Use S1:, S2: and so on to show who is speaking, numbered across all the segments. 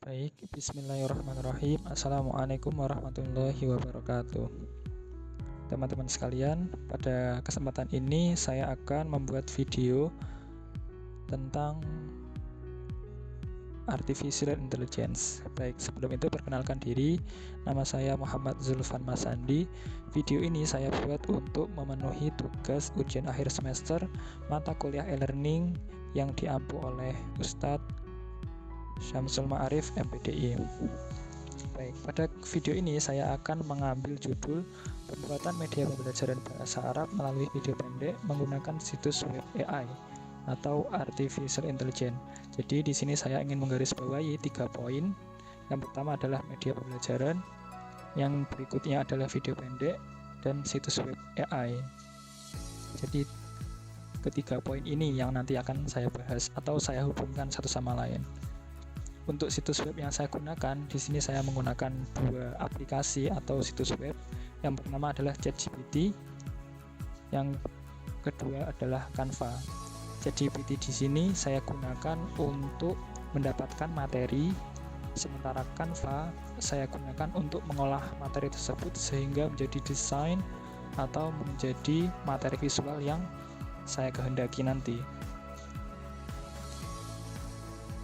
S1: Baik, bismillahirrahmanirrahim. Assalamualaikum warahmatullahi wabarakatuh. Teman-teman sekalian, pada kesempatan ini saya akan membuat video tentang Artificial Intelligence. Baik, sebelum itu perkenalkan diri, nama saya Muhammad Zulfan Masandi. Video ini saya buat untuk memenuhi tugas ujian akhir semester mata kuliah e-learning yang diampu oleh Ustadz Syamsul Ma'arif MPDI. Baik, pada video ini saya akan mengambil judul pembuatan media pembelajaran bahasa Arab melalui video pendek menggunakan situs web AI atau Artificial Intelligence. Jadi di sini saya ingin menggarisbawahi 3 poin. Yang pertama adalah media pembelajaran, yang berikutnya adalah video pendek, dan situs web AI. Jadi ketiga poin ini yang nanti akan saya bahas atau saya hubungkan satu sama lain. Untuk situs web yang saya gunakan, di sini saya menggunakan 2 aplikasi atau situs web. Yang pertama adalah ChatGPT, yang kedua adalah Canva. ChatGPT di sini saya gunakan untuk mendapatkan materi, sementara Canva saya gunakan untuk mengolah materi tersebut sehingga menjadi desain atau menjadi materi visual yang saya kehendaki nanti.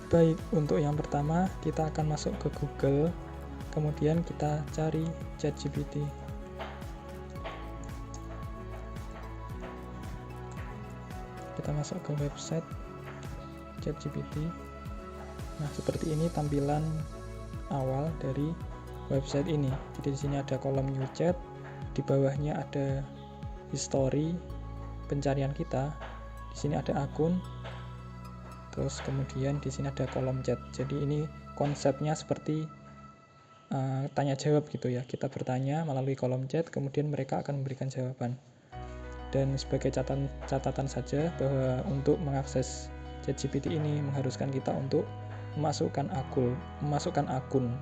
S1: Baik, untuk yang pertama kita akan masuk ke Google, kemudian kita cari ChatGPT. Kita masuk ke website ChatGPT. Nah, seperti ini tampilan awal dari website ini. Jadi di sini ada kolom new chat, di bawahnya ada history pencarian kita. Di sini ada akun. Terus kemudian di sini ada kolom chat. Jadi ini konsepnya seperti tanya jawab gitu ya. Kita bertanya melalui kolom chat, kemudian mereka akan memberikan jawaban. Dan sebagai catatan saja bahwa untuk mengakses ChatGPT ini mengharuskan kita untuk memasukkan akun.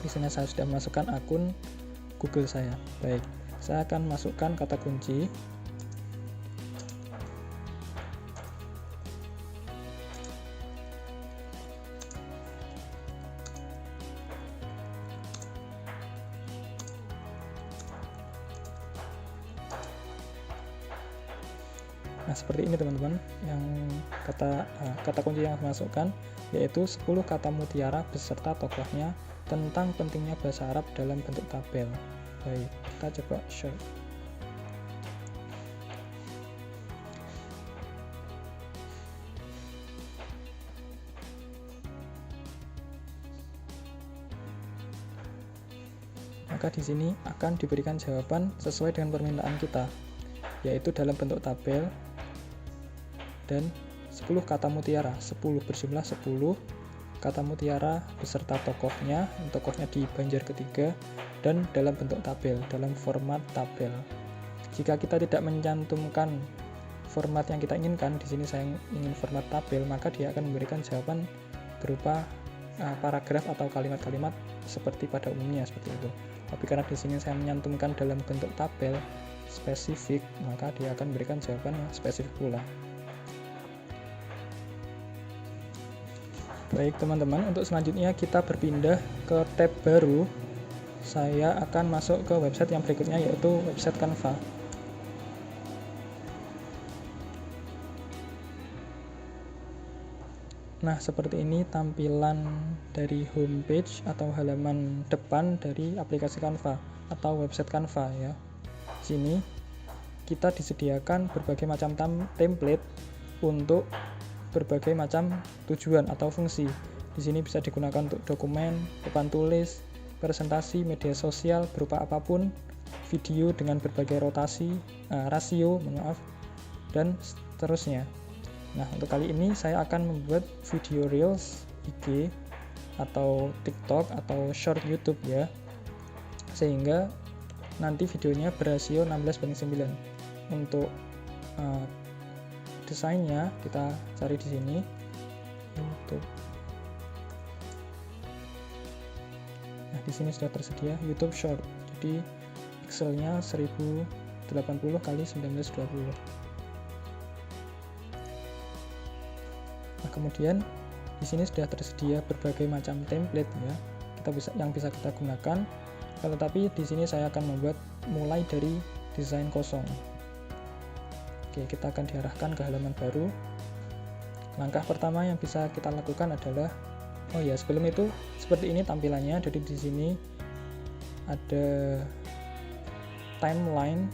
S1: Di sini saya sudah memasukkan akun Google saya. Baik, saya akan masukkan kata kunci. Nah, seperti ini teman-teman, yang kata kunci yang saya masukkan yaitu 10 kata mutiara beserta tokohnya tentang pentingnya bahasa Arab dalam bentuk tabel. Baik, kita coba share. Maka di sini akan diberikan jawaban sesuai dengan permintaan kita, yaitu dalam bentuk tabel dan 10 kata mutiara, 10 berjumlah 10 kata mutiara beserta tokohnya di banjar ketiga dan dalam bentuk tabel, dalam format tabel. Jika kita tidak mencantumkan format yang kita inginkan, di sini saya ingin format tabel, maka dia akan memberikan jawaban berupa paragraf atau kalimat-kalimat seperti pada umumnya seperti itu. Tapi karena di sini saya menyantumkan dalam bentuk tabel spesifik, maka dia akan memberikan jawaban yang spesifik pula. Baik teman-teman, untuk selanjutnya kita berpindah ke tab baru. Saya akan masuk ke website yang berikutnya, yaitu website Canva. Nah, seperti ini tampilan dari homepage atau halaman depan dari aplikasi Canva atau website Canva ya. Di sini kita disediakan berbagai macam template untuk berbagai macam tujuan atau fungsi. Di sini bisa digunakan untuk dokumen, papan tulis, presentasi, media sosial berupa apapun, video dengan berbagai rasio, dan seterusnya. Nah, untuk kali ini saya akan membuat video reels IG atau TikTok atau short YouTube ya, sehingga nanti videonya berasio 16:9. Untuk desainnya kita cari di sini YouTube. Nah, di sini sudah tersedia YouTube Short. Jadi pixelnya 1080 x 1920. Nah, kemudian Di sini sudah tersedia berbagai macam template ya, yang bisa kita gunakan. Tetapi di sini saya akan membuat mulai dari desain kosong. Oke, kita akan diarahkan ke halaman baru. Langkah pertama yang bisa kita lakukan adalah, oh ya, sebelum itu seperti ini tampilannya. Jadi di sini ada timeline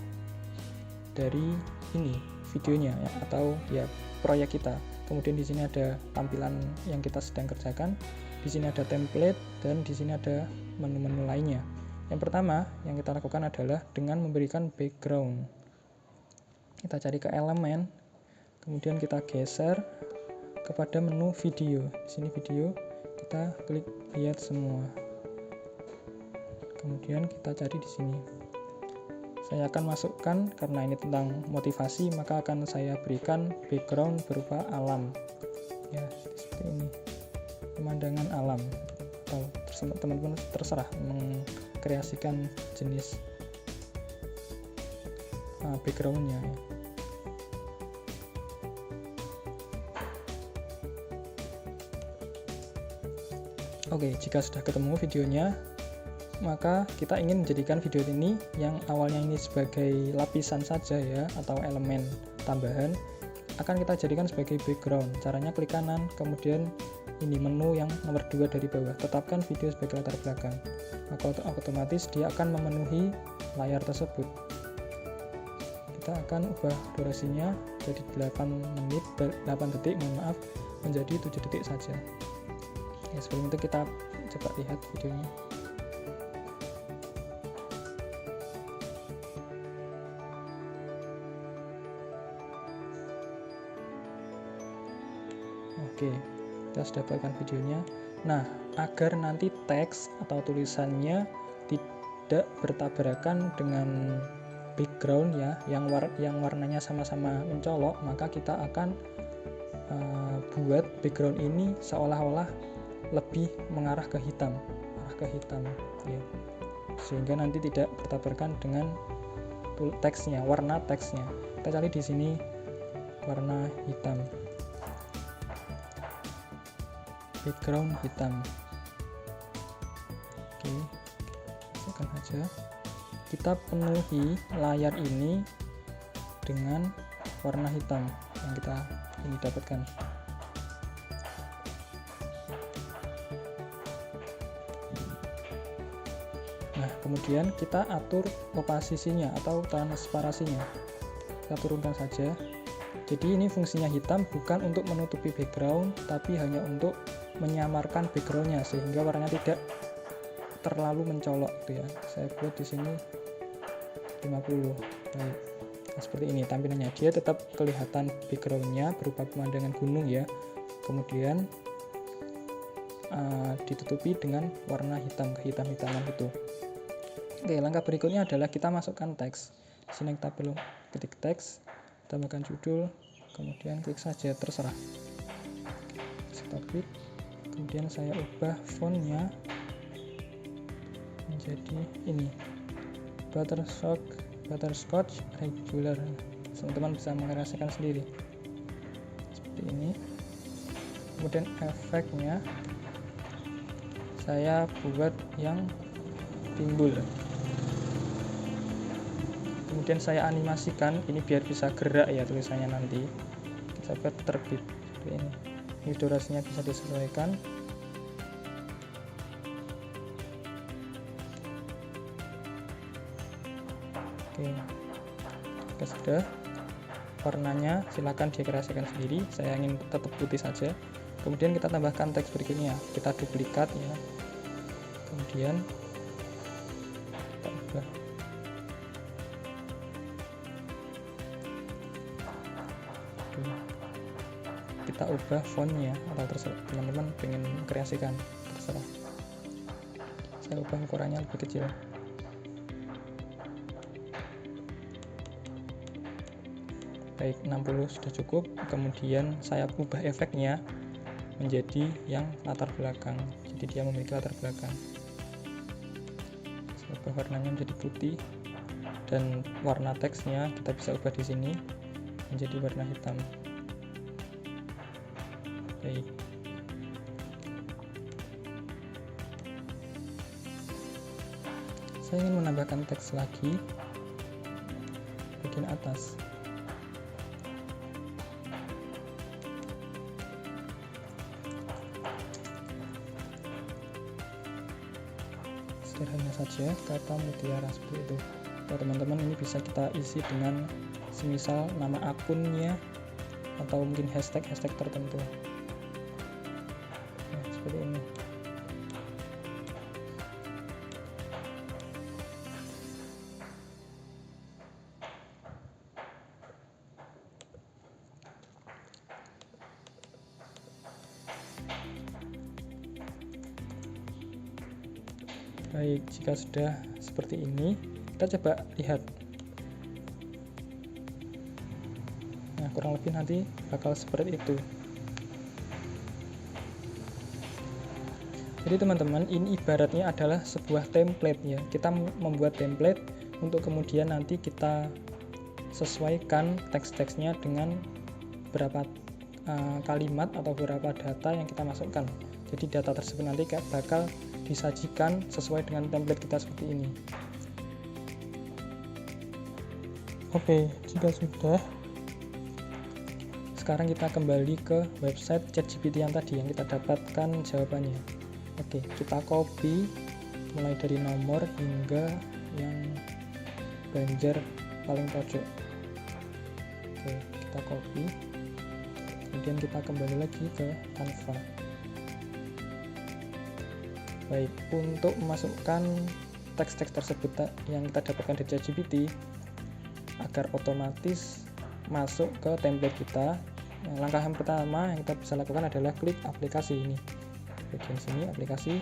S1: dari ini videonya ya, atau ya proyek kita. Kemudian di sini ada tampilan yang kita sedang kerjakan. Di sini ada template dan di sini ada menu-menu lainnya. Yang pertama yang kita lakukan adalah dengan memberikan background. Kita cari ke elemen, kemudian kita geser kepada menu video. Di sini video, kita klik lihat semua. Kemudian kita cari di sini. Saya akan masukkan, karena ini tentang motivasi, maka akan saya berikan background berupa alam. Ya, seperti ini. Pemandangan alam. Atau teman-teman terserah mengkreasikan jenis backgroundnya. Oke, jika sudah ketemu videonya, maka kita ingin menjadikan video ini yang awalnya ini sebagai lapisan saja ya, atau elemen tambahan, akan kita jadikan sebagai background. Caranya klik kanan, kemudian ini menu yang nomor 2 dari bawah, tetapkan video sebagai latar belakang. Maka otomatis dia akan memenuhi layar tersebut. Kita akan ubah durasinya jadi 8 detik, mohon maaf, menjadi 7 detik saja. Ya, sebelum itu kita coba lihat videonya. Oke, kita sudah dapatkan videonya. Nah, agar nanti teks atau tulisannya tidak bertabrakan dengan background ya, yang warnanya sama-sama mencolok, maka kita akan buat background ini seolah-olah lebih mengarah ke hitam, ya. Sehingga nanti tidak bertabrakan dengan teksnya, warna teksnya. Kita cari di sini warna hitam, background hitam. Oke, masukkan saja. Kita penuhi layar ini dengan warna hitam yang kita ini dapatkan. Nah, kemudian kita atur opasisinya atau transparasinya. Kita turunkan saja. Jadi ini fungsinya hitam bukan untuk menutupi background, tapi hanya untuk menyamarkan backgroundnya sehingga warnanya tidak terlalu mencolok gitu ya. Saya buat di sini 50. Baik. Nah, seperti ini tampilannya. Dia tetap kelihatan backgroundnya berupa pemandangan gunung ya. Kemudian ditutupi dengan warna hitam, kehitam-hitaman itu. Oke, langkah berikutnya adalah kita masukkan teks. Di sini kita perlu ketik teks, tambahkan judul, kemudian klik saja, terserah. Kita klik, kemudian saya ubah fontnya menjadi ini, butterscotch regular. Teman-teman bisa mengerasakan sendiri seperti ini. Kemudian efeknya saya buat yang timbul. Kemudian saya animasikan ini biar bisa gerak ya tulisannya nanti. Saya buat terbit seperti ini. Ini durasinya bisa disesuaikan. Oke, sudah. Warnanya silakan dikreasikan sendiri. Saya ingin tetap putih saja. Kemudian kita tambahkan teks berikutnya. Kita duplikat ya. Kemudian kita ubah. Kita ubah fontnya atau terserah teman-teman pengen kreasikan, terserah. Saya ubah ukurannya lebih kecil. Baik, 60 sudah cukup. Kemudian saya ubah efeknya menjadi yang latar belakang. Jadi dia memiliki latar belakang. Saya ubah warnanya menjadi putih dan warna teksnya kita bisa ubah di sini menjadi warna hitam. Baik. Saya ingin menambahkan teks lagi bagian atas. Sederhana saja, kata mutiara seperti itu. Nah, teman-teman, ini bisa kita isi dengan semisal nama akunnya atau mungkin hashtag tertentu. Nah, seperti ini. Baik, jika sudah seperti ini, kita coba lihat. Nah, kurang lebih nanti bakal seperti itu. Jadi teman-teman, ini ibaratnya adalah sebuah template ya. Kita membuat template untuk kemudian nanti kita sesuaikan teks-teksnya dengan berapa kalimat atau berapa data yang kita masukkan. Jadi data tersebut nanti bakal disajikan sesuai dengan template kita seperti ini. Oke, jika sudah, sekarang kita kembali ke website ChatGPT yang tadi yang kita dapatkan jawabannya. Oke, kita copy mulai dari nomor hingga yang banjar paling pojok. Oke, kita copy, kemudian kita kembali lagi ke Canva. Baik, untuk memasukkan teks-teks tersebut yang kita dapatkan dari ChatGPT agar otomatis masuk ke template kita, langkah yang pertama yang kita bisa lakukan adalah klik aplikasi ini, bagian sini aplikasi,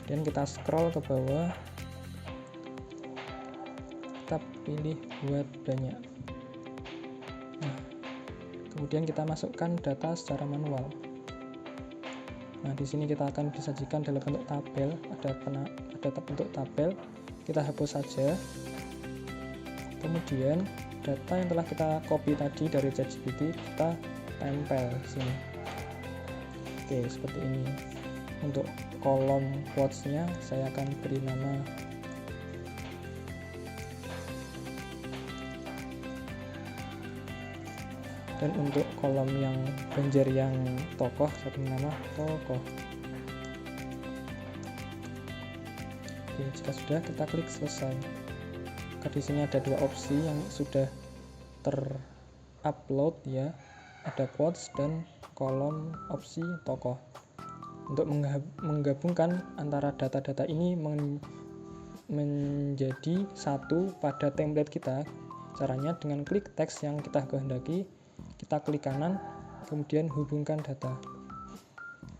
S1: dan kita scroll ke bawah, kita pilih buat banyak. Nah, kemudian kita masukkan data secara manual. Nah, di sini kita akan disajikan dalam bentuk tabel, ada bentuk tabel, kita hapus saja. Kemudian data yang telah kita copy tadi dari ChatGPT kita tempel sini. Oke, seperti ini. Untuk kolom quotes-nya saya akan beri nama dan untuk kolom yang banjar yang tokoh saya beri nama tokoh. Oke, jika sudah kita klik selesai. Di sini ada dua opsi yang sudah terupload ya, ada quotes dan kolom opsi tokoh. Untuk menggabungkan antara data-data ini menjadi satu pada template kita, caranya dengan klik teks yang kita kehendaki, kita klik kanan, kemudian hubungkan data.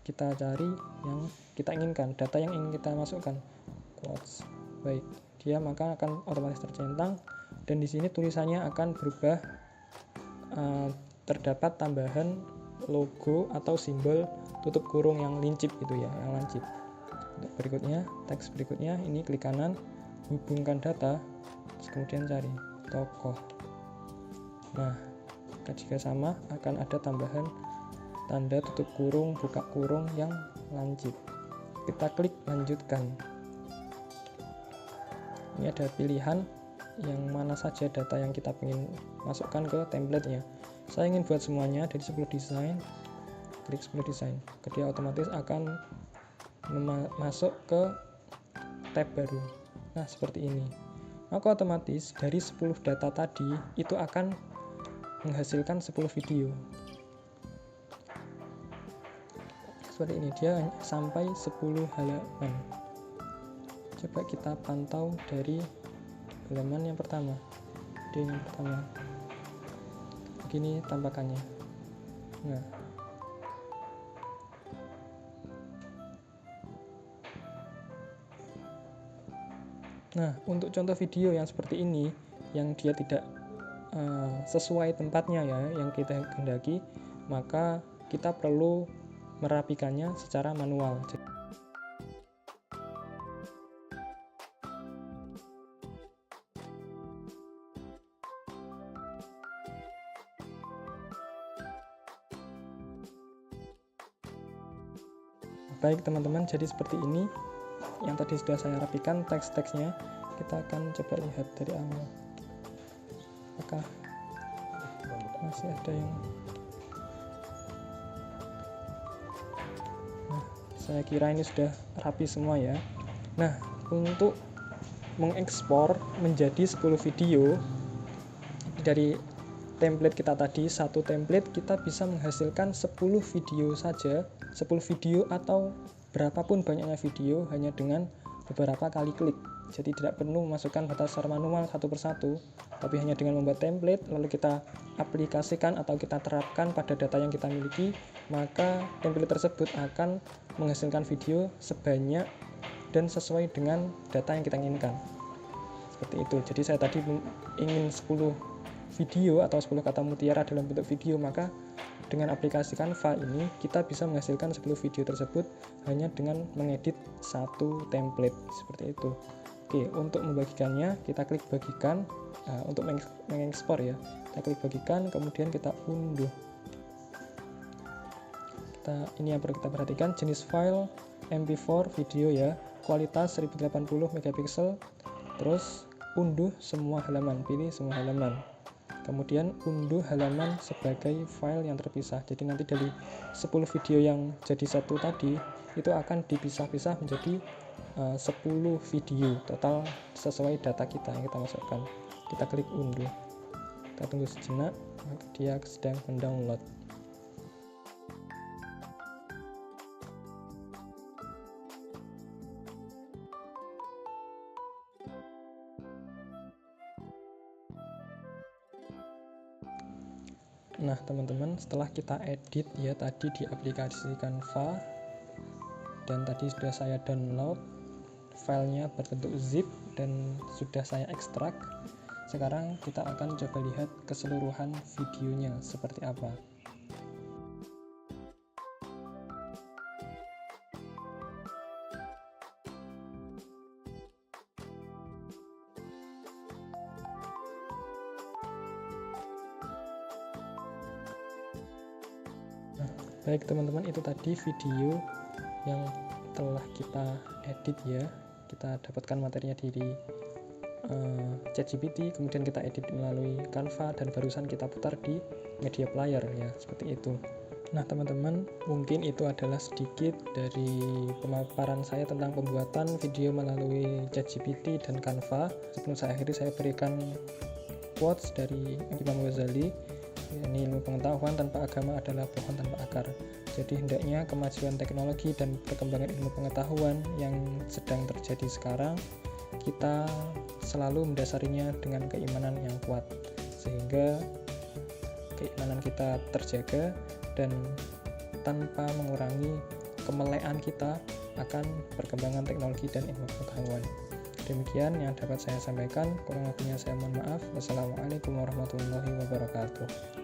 S1: Kita cari yang kita inginkan, data yang ingin kita masukkan, quotes. Baik, dia maka akan otomatis tercentang, dan di sini tulisannya akan berubah, terdapat tambahan logo atau simbol tutup kurung yang lincip gitu ya, yang lancip. Untuk berikutnya, teks berikutnya ini klik kanan, hubungkan data, kemudian cari tokoh. Nah, jika sama akan ada tambahan tanda tutup kurung, buka kurung yang lancip. Kita klik lanjutkan. Ini ada pilihan yang mana saja data yang kita ingin masukkan ke template-nya. Saya ingin buat semuanya dari 10 desain. Klik 10 desain. Dia otomatis akan masuk ke tab baru. Nah, seperti ini. Maka otomatis dari 10 data tadi itu akan menghasilkan 10 video. Seperti ini, dia sampai 10 halaman. Coba kita pantau dari halaman yang pertama. Begini tampakannya. Nah, untuk contoh video yang seperti ini, yang dia tidak sesuai tempatnya ya, yang kita kehendaki, maka kita perlu merapikannya secara manual. Baik teman-teman, jadi seperti ini yang tadi sudah saya rapikan teks-teksnya. kita akan coba lihat dari awal apakah masih ada yang. Nah, saya kira ini sudah rapi semua ya. Nah, untuk mengekspor menjadi 10 video dari template kita tadi, satu template kita bisa menghasilkan 10 video saja, 10 video atau berapapun banyaknya video hanya dengan beberapa kali klik. Jadi tidak perlu memasukkan data secara manual satu persatu, tapi hanya dengan membuat template lalu kita aplikasikan atau kita terapkan pada data yang kita miliki, maka template tersebut akan menghasilkan video sebanyak dan sesuai dengan data yang kita inginkan. Seperti itu. Jadi saya tadi ingin 10 video atau 10 kata mutiara dalam bentuk video, maka dengan aplikasi Canva ini kita bisa menghasilkan 10 video tersebut hanya dengan mengedit satu template seperti itu. Oke, untuk membagikannya kita klik bagikan. Untuk mengekspor ya, kita klik bagikan, kemudian kita unduh. Ini yang perlu kita perhatikan, jenis file MP4 video ya, kualitas 1080 megapiksel, terus unduh semua halaman, pilih semua halaman. Kemudian unduh halaman sebagai file yang terpisah. Jadi nanti dari 10 video yang jadi satu tadi itu akan dipisah-pisah menjadi 10 video total sesuai data kita yang kita masukkan. Kita klik unduh. Kita tunggu sejenak, maka dia sedang mendownload. Nah teman-teman, setelah kita edit ya tadi di aplikasi Canva, dan tadi sudah saya download filenya berbentuk zip dan sudah saya ekstrak. Sekarang kita akan coba lihat keseluruhan videonya seperti apa. Baik teman-teman, itu tadi video yang telah kita edit ya. Kita dapatkan materinya dari ChatGPT, kemudian kita edit melalui Canva, dan barusan kita putar di media player ya, seperti itu. Nah teman-teman, mungkin itu adalah sedikit dari pemaparan saya tentang pembuatan video melalui ChatGPT dan Canva. Sebelum saya akhiri, saya berikan quotes dari Imam Ghazali. Ini ilmu pengetahuan tanpa agama adalah pohon tanpa akar. Jadi hendaknya kemajuan teknologi dan perkembangan ilmu pengetahuan yang sedang terjadi sekarang, kita selalu mendasarinya dengan keimanan yang kuat, sehingga keimanan kita terjaga dan tanpa mengurangi kemelekan kita akan perkembangan teknologi dan ilmu pengetahuan. Demikian yang dapat saya sampaikan, kurang lebihnya saya mohon maaf. Wassalamualaikum warahmatullahi wabarakatuh.